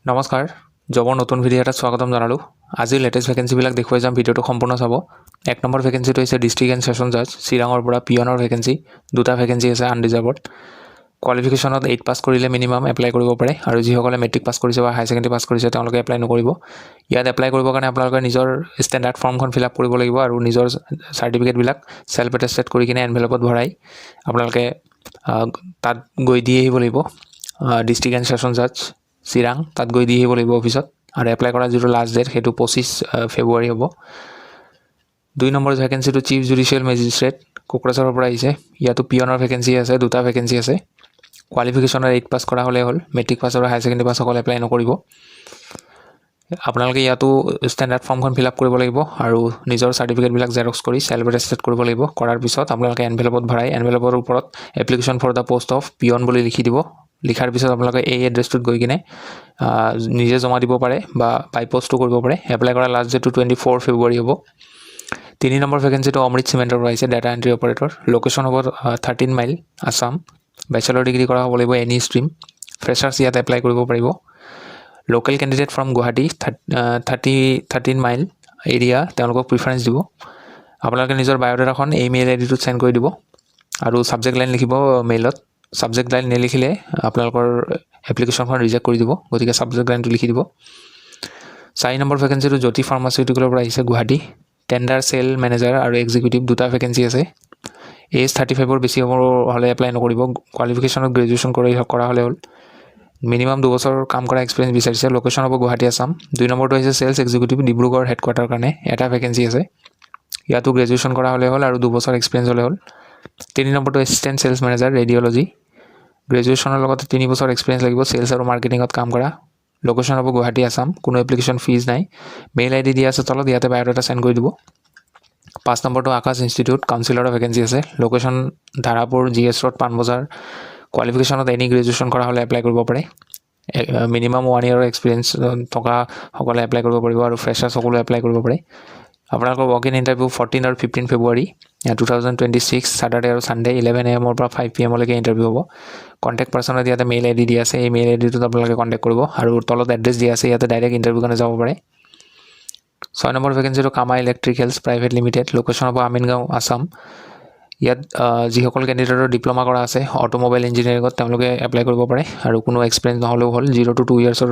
নমস্কাৰ জবৰ নতুন ভিডিঅ' এটাত স্বাগতম জনালোঁ। আজি লেটেষ্ট ভেকেঞ্চিবিলাক দেখুৱাই যাম, ভিডিঅ'টো সম্পূৰ্ণ চাব। 1 নম্বৰ ভেকেঞ্চিটো হৈছে ডিষ্ট্ৰিক্ট এণ্ড ছেছন জাজ চিৰাঙৰ পৰা পিয়নৰ ভেকেঞ্চি। দুটা ভেকেঞ্চি আছে আনৰিজাৰ্ভড। কোৱালিফিকেশ্যনত 8 পাছ কৰিলে মিনিমাম এপ্লাই কৰিব পাৰে, আৰু যিসকলে মেট্ৰিক পাছ কৰিছে বা হায়াৰ ছেকেণ্ডেৰী পাছ কৰিছে তেওঁলোকে এপ্লাই নকৰিব। ইয়াত এপ্লাই কৰিবৰ কাৰণে আপোনালোকে নিজৰ ষ্টেণ্ডাৰ্ড ফৰ্মখন ফিল আপ কৰিব লাগিব, আৰু নিজৰ চাৰ্টিফিকেটবিলাক ছেল্ফ এটেষ্টেড কৰি কিনে এনভেলপত ভৰাই আপোনালোকে তাত গৈ দি আহিব লাগিব। ডিষ্ট্ৰিক্ট এণ্ড ছেছন জাজ চিৰাং তাত গৈ দি আহিব লাগিব অফিচত, আৰু এপ্লাই কৰাৰ যিটো লাষ্ট ডেট সেইটো 25 ফেব্ৰুৱাৰী হ'ব। 2 নম্বৰ ভেকেঞ্চিটো চিফ জুডিচিয়েল মেজিষ্ট্ৰেট কোকৰাঝাৰৰ পৰা আহিছে। ইয়াতো পিয়নৰ ভেকেঞ্চি আছে, দুটা ভেকেঞ্চি আছে। কোৱালিফিকেশ্যনত 8 পাছ কৰা হ'লে হ'ল, মেট্ৰিক পাছ আৰু হায়াৰ ছেকেণ্ডেৰী পাছ সকলে এপ্লাই নকৰিব। আপোনালোকে ইয়াতো ষ্টেণ্ডাৰ্ড ফৰ্মখন ফিল আপ কৰিব লাগিব, আৰু নিজৰ চাৰ্টিফিকেটবিলাক জেৰক্স কৰি ছেল্ফ এটেষ্টেড কৰিব লাগিব। কৰাৰ পিছত আপোনালোকে এনভেলপত ভৰাই এনভেলপৰ ওপৰত application for the post of peon বুলি লিখি দিব। লিখাৰ পিছত আপোনালোকে এই এড্ৰেছটোত গৈ কিনে নিজে জমা দিব পাৰে বা বাই পষ্টো কৰিব পাৰে। এপ্লাই কৰাৰ লাষ্ট ডেটটো 24 ফেব্ৰুৱাৰী হ'ব। 3 নম্বৰ ভেকেঞ্চিটো অমৃত চিমেণ্টৰ পৰা আহিছে, ডাটা এণ্ট্ৰি অপাৰেটৰ। লোকেশ্যন হ'ব 13 মাইল আছাম। বেচেলৰ ডিগ্ৰী কৰা হ'ব লাগিব এনি ষ্ট্ৰীম। ফ্ৰেছাৰ্ছ ইয়াত এপ্লাই কৰিব পাৰিব। Local candidate from Guwahati 13 mile area তেওঁলোকক প্ৰিফাৰেঞ্চ দিব। আপোনালোকে নিজৰ বায়'ডাটাখন এই মেইল আইডিটোত চেণ্ড কৰি দিব, আৰু ছাবজেক্ট লাইন লিখিব মেইলত। ছাবজেক্ট লাইন নিলিখিলে আপোনালোকৰ এপ্লিকেশ্যনখন ৰিজেক্ট কৰি দিব, গতিকে ছাবজেক্ট লাইনটো লিখি দিব। 4 নম্বৰ ভেকেঞ্চিটো জ্যোতি ফাৰ্মাচিউটিকেলৰ পৰা আহিছে গুৱাহাটী। টেণ্ডাৰ চেল মেনেজাৰ আৰু এক্সিকিউটিভ দুটা ভেকেঞ্চি আছে। এজ 35ৰ বেছি হ'লে এপ্লাই নকৰিব। কোৱালিফিকেশ্যনত গ্ৰেজুৱেশ্যন কৰা হ'লে হ'ল। মিনিমাম 2 বছৰ কাম কৰা এক্সপিৰিয়েঞ্চ বিচাৰিছে। লোকেশ্যন হ'ব গুৱাহাটী আছাম। 2 নম্বৰটো হৈছে চেলছ এক্সিকিউটিভ ডিব্ৰুগড় হেডকোৱাৰ্টাৰ কাৰণে এটা ভেকেঞ্চি আছে। ইয়াতো গ্ৰেজুৱেশ্যন কৰা হ'লে হ'ল আৰু 2 বছৰ এক্সপিৰিয়েঞ্চ হ'লে হ'ল। 3 নম্বৰটো এছিষ্টেণ্ট চেলছ মেনেজাৰ ৰেডিঅ'লজি। গ্ৰেজুৱেশ্যনৰ লগতে 3 বছৰ এক্সপিৰিয়েঞ্চ লাগিব চেলছ আৰু মাৰ্কেটিঙত কাম কৰা। লোকেশ্যন হ'ব গুৱাহাটী আছাম। কোনো এপ্লিকেশ্যন ফিজ নাই। মেইল আইডি দিয়া আছে তলত, ইয়াতে বায়'ডাটা চেণ্ড কৰি দিব। 5 নম্বৰটো আকাশ ইনষ্টিটিউট কাউন্সিলৰৰ ভেকেঞ্চি আছে। Location Dharapur GS road Panbazar. কোৱালিফিকেশ্যনত এনি গ্ৰেজুৱেশ্যন কৰা হ'লে এপ্লাই কৰিব পাৰে। মিনিমাম 1 ইয়াৰৰ এক্সপিৰিয়েঞ্চ থকা সকলে এপ্লাই কৰিব পাৰিব, আৰু ফ্ৰেছাৰ্ছ সকলো এপ্লাই কৰিব পাৰে। আপোনালোকৰ ৱক ইন ইণ্টাৰভিউ 14 আৰু 15 ফেব্ৰুৱাৰী 2026 ছেটাৰডে আৰু ছানডে 11 AM পৰা 5 PM লৈকে ইণ্টাৰভিউ হ'ব। কণ্টেক্ট পাৰ্চনত ইয়াতে মেইল আইডি দিয়া আছে, এই মেইল আইডিটোত আপোনালোকে কণ্টেক্ট কৰিব, আৰু তলত এড্ৰেছ দিয়া আছে, ইয়াতে ডাইৰেক্ট ইণ্টাৰভিউ কাৰণে যাব পাৰে। 6 নম্বৰ ভেকেঞ্চিটো কামা ইলেক্ট্ৰিকেলছ প্ৰাইভেট লিমিটেড। লোকেশ্যন হ'ব আমিনগাঁও আছাম। ইয়াত যিসকল কেণ্ডিডেটৰ ডিপ্ল'মা কৰা আছে অট'মোবাইল ইঞ্জিনিয়াৰিঙত তেওঁলোকে এপ্লাই কৰিব পাৰে, আৰু কোনো এক্সপিৰিয়েঞ্চ নহ'লেও হ'ল। 0 to 2 ইয়াৰ্ছৰ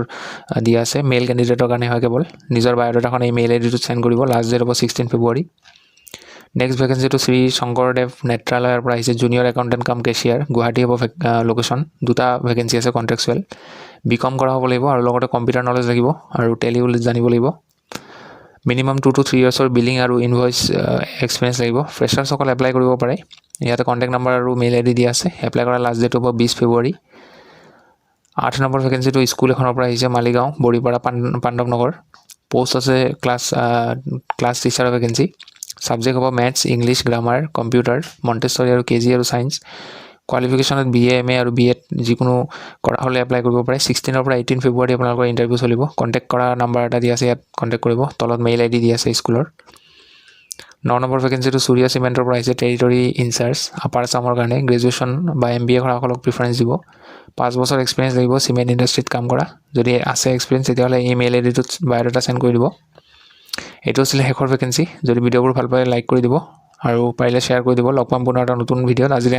দিয়া আছে। মেইল কেণ্ডিডেটৰ কাৰণে হয় কেৱল। নিজৰ বায়'ডাটাখন এই মেইল আইডিটোত চেণ্ড কৰিব। লাষ্ট ডেট হ'ব 16 ফেব্ৰুৱাৰী। নেক্সট ভেকেঞ্চিটো শ্ৰী শংকৰদেৱ নেত্ৰালয়ৰ পৰা আহিছে, জুনিয়ৰ একাউণ্টেণ্ট কাম কেছিয়াৰ। গুৱাহাটী হ'ব লোকেশ্যন। দুটা ভেকেঞ্চি আছে কণ্ট্ৰেকচুৱেল। BCom কৰা হ'ব লাগিব, আৰু লগতে কম্পিউটাৰ নলেজ লাগিব, আৰু টেলিও জানিব লাগিব। মিনিমাম 2 to 3 ইয়াৰ্ছৰ বিলিং আৰু ইনভইচ এক্সপিৰিয়েঞ্চ লাগিব। ফ্ৰেছাৰ্ছসকল এপ্লাই কৰিব পাৰে। ইয়াতে কণ্টেক্ট নাম্বাৰ আৰু মেইল আইডি দিয়া আছে। এপ্লাই কৰাৰ লাষ্ট ডেট হ'ব 20 ফেব্ৰুৱাৰী। 8 নম্বৰ ভেকেঞ্চিটো স্কুল এখনৰ পৰা আহিছে, মালিগাঁও বৰিপাৰা পাণ্ডৱ নগৰ। পোষ্ট আছে ক্লাছ টিচাৰৰ ভেকেঞ্চি। ছাবজেক্ট হ'ব মেথছ, ইংলিছ, গ্ৰামাৰ, কম্পিউটাৰ, মণ্টেছৰী আৰু KG আৰু ছায়েন্স। কোৱালিফিকেশ্যনত BA MA আৰু B.Ed যিকোনো কৰা হ'লে এপ্লাই কৰিব পাৰে। 16 পৰা 18 ফেব্ৰুৱাৰী আপোনালোকৰ ইণ্টাৰভিউ চলিব। কণ্টেক্ট কৰা নাম্বাৰ এটা দিয়া আছে, ইয়াত কণ্টেক্ট কৰিব। তলত মেইল আইডি দিয়া আছে স্কুলৰ। 9 নম্বৰ ভেকেঞ্চিটো সূৰ্য চিমেণ্টৰ পৰা আহিছে, টেৰিটৰী ইনচাৰ্জ আপাৰ আছামৰ কাৰণে। গ্ৰেজুৱেশ্যন বা MBA কৰাসকলক প্ৰিফাৰেঞ্চ দিব। 5 বছৰ এক্সপিৰিয়েঞ্চ লাগিব চিমেণ্ট ইণ্ডাষ্ট্ৰীত কাম কৰা। যদি আছে এক্সপিৰিয়েঞ্চ তেতিয়াহ'লে এই মেইল আইডিটোত বায়'ডাটা চেণ্ড কৰি দিব। এইটো আছিলে শেষৰ ভেকেঞ্চি। যদি ভিডিঅ'বোৰ ভাল পায় লাইক কৰি দিব, আৰু পাৰিলে শ্বেয়াৰ কৰি দিব। লগ পাম পুনৰ এটা নতুন ভিডিঅ'ত। আজিলৈ